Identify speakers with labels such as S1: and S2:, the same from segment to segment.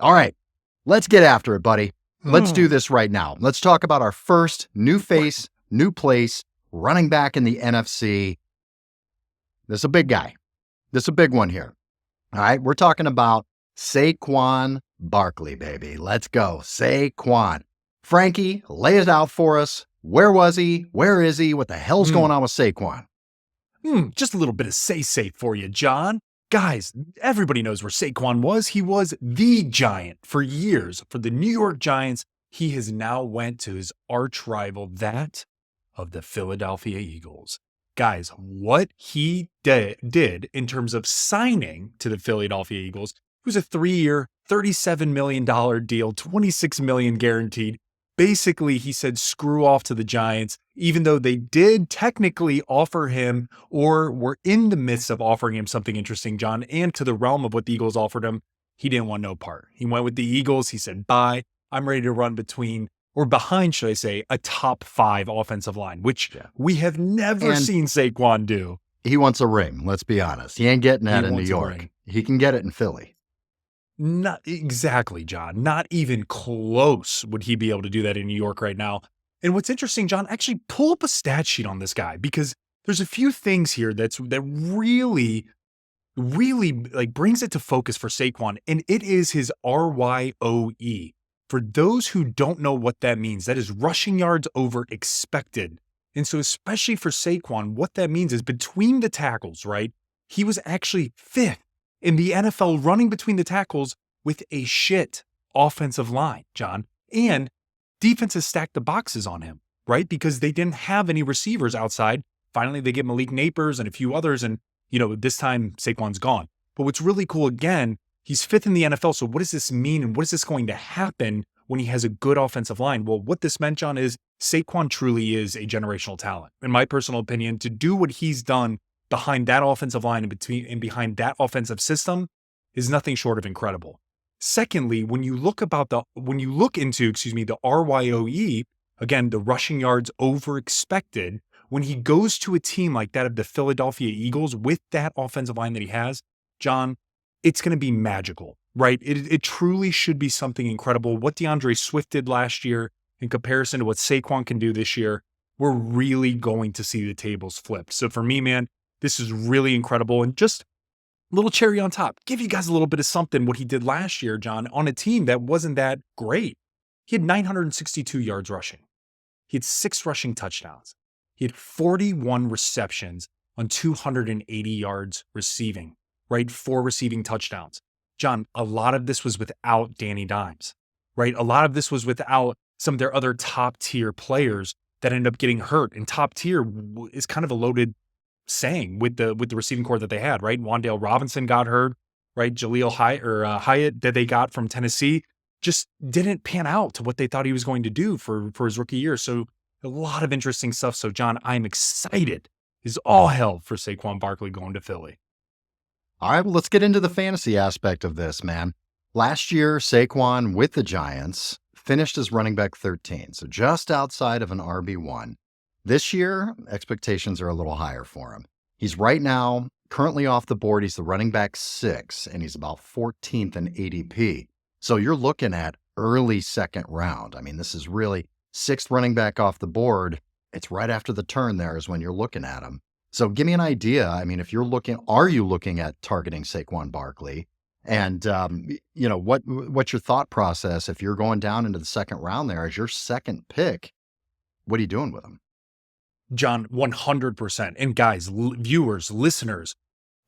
S1: All right, let's get after it, buddy. Let's do
S2: Hmm.
S1: this right now. Let's talk about our first new face, new place, running back in the NFC. This is a big guy. This is a big one here. All right, we're talking about Saquon Barkley, baby. Let's go. Saquon. Frankie, lay it out for us. Where was he? Where is he? What the hell's going on with Saquon?
S2: Just a little bit of say for you, John. Guys, everybody knows where Saquon was. He was the giant for years for the New York Giants. He has now went to his arch rival, that of the Philadelphia Eagles. Guys, what he did in terms of signing to the Philadelphia Eagles, it was a 3-year, $37 million deal, $26 million guaranteed. Basically, he said, screw off to the Giants, even though they did technically offer him or were in the midst of offering him something interesting, John, and to the realm of what the Eagles offered him, he didn't want no part. He went with the Eagles. He said, bye. I'm ready to run behind, should I say, a top 5 offensive line, which we have never seen Saquon do.
S1: He wants a ring, let's be honest. He ain't getting that in New York. He can get it in Philly.
S2: Not exactly, John. Not even close would he be able to do that in New York right now. And what's interesting, John, actually pull up a stat sheet on this guy, because there's a few things here that really like brings it to focus for Saquon, and it is his RYOE. For those who don't know what that means, that is rushing yards over expected. And so especially for Saquon, what that means is between the tackles, right? He was actually 5th in the NFL running between the tackles with a shit offensive line, John. And defenses stacked the boxes on him, right? Because they didn't have any receivers outside. Finally, they get Malik Nabers and a few others. And, this time Saquon's gone. But what's really cool, again, he's 5th in the NFL. So what does this mean? And what is this going to happen when he has a good offensive line? Well, what this meant, John, is Saquon truly is a generational talent. In my personal opinion, to do what he's done behind that offensive line and behind that offensive system is nothing short of incredible. Secondly, when you look into the RYOE, again, the rushing yards over expected, when he goes to a team like that of the Philadelphia Eagles with that offensive line that he has, John, it's going to be magical, right? It truly should be something incredible. What DeAndre Swift did last year in comparison to what Saquon can do this year, we're really going to see the tables flipped. So for me, man, this is really incredible. And just a little cherry on top, give you guys a little bit of something what he did last year, John, on a team that wasn't that great. He had 962 yards rushing. He had 6 rushing touchdowns. He had 41 receptions on 280 yards receiving, right? 4 receiving touchdowns. John, a lot of this was without Danny Dimes, right? A lot of this was without some of their other top tier players that ended up getting hurt. And top tier is kind of a loaded saying with the receiving core that they had, right? Wan'Dale Robinson got hurt, right? Jaleel Hyatt that they got from Tennessee just didn't pan out to what they thought he was going to do for his rookie year. So a lot of interesting stuff. So John, I'm excited as all hell for Saquon Barkley going to Philly.
S1: All right, well, let's get into the fantasy aspect of this, man. Last year, Saquon with the Giants finished as running back 13, so just outside of an RB1. This year, expectations are a little higher for him. He's right now currently off the board. He's the running back 6, and he's about 14th in ADP. So you're looking at early second round. I mean, this is really 6th running back off the board. It's right after the turn there is when you're looking at him. So give me an idea. I mean, are you looking at targeting Saquon Barkley? And, what's your thought process if you're going down into the second round there as your second pick? What are you doing with him?
S2: John, 100%. And guys, viewers, listeners,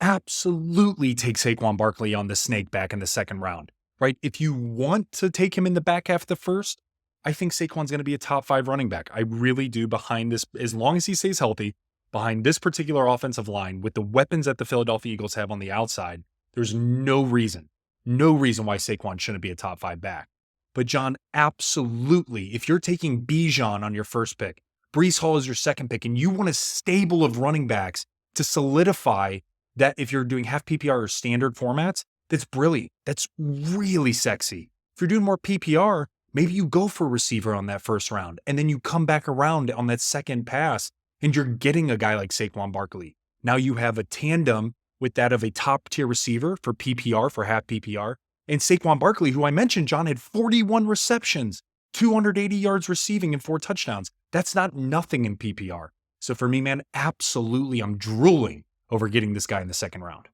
S2: absolutely take Saquon Barkley on the snake back in the second round, right? If you want to take him in the back half of the first, I think Saquon's going to be a top 5 running back. I really do, behind this, as long as he stays healthy, behind this particular offensive line with the weapons that the Philadelphia Eagles have on the outside. There's no reason why Saquon shouldn't be a top 5 back. But John, absolutely, if you're taking Bijan on your first pick, Breece Hall is your second pick, and you want a stable of running backs to solidify that if you're doing half PPR or standard formats, that's brilliant. That's really sexy. If you're doing more PPR, maybe you go for a receiver on that first round, and then you come back around on that second pass, and you're getting a guy like Saquon Barkley. Now you have a tandem with that of a top-tier receiver for PPR, for half PPR, And Saquon Barkley, who I mentioned, John, had 41 receptions, 280 yards receiving, and 4 touchdowns. That's not nothing in PPR. So for me, man, absolutely, I'm drooling over getting this guy in the second round.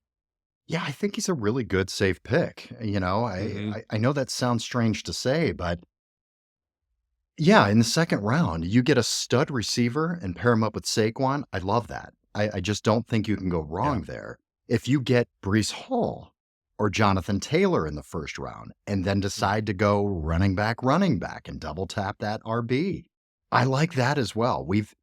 S1: Yeah, I think he's a really good safe pick. I know that sounds strange to say, but yeah, in the second round, you get a stud receiver and pair him up with Saquon. I love that. I just don't think you can go
S2: Yeah.
S1: wrong there. If you get Brees Hall or Jonathan Taylor in the first round and then decide to go running back and double tap that RB, I like that as well. We've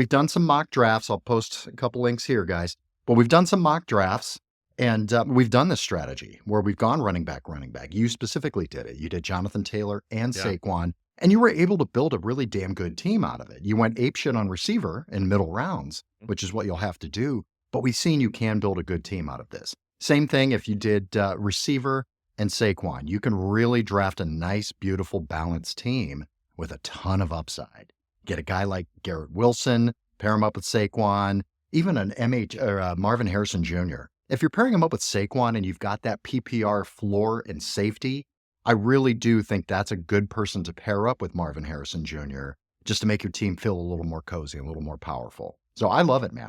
S1: done some mock drafts. I'll post a couple links here, guys. But we've done some mock drafts and we've done this strategy where we've gone running back. You specifically did it. You did Jonathan Taylor and
S2: Yeah.
S1: Saquon. And you were able to build a really damn good team out of it. You went apeshit on receiver in middle rounds, which is what you'll have to do. But we've seen you can build a good team out of this. Same thing if you did receiver and Saquon. You can really draft a nice, beautiful, balanced team with a ton of upside. Get a guy like Garrett Wilson, pair him up with Saquon, even an Marvin Harrison Jr. If you're pairing him up with Saquon and you've got that PPR floor and safety, I really do think that's a good person to pair up with Marvin Harrison Jr. just to make your team feel a little more cozy, a little more powerful. So I love it, man.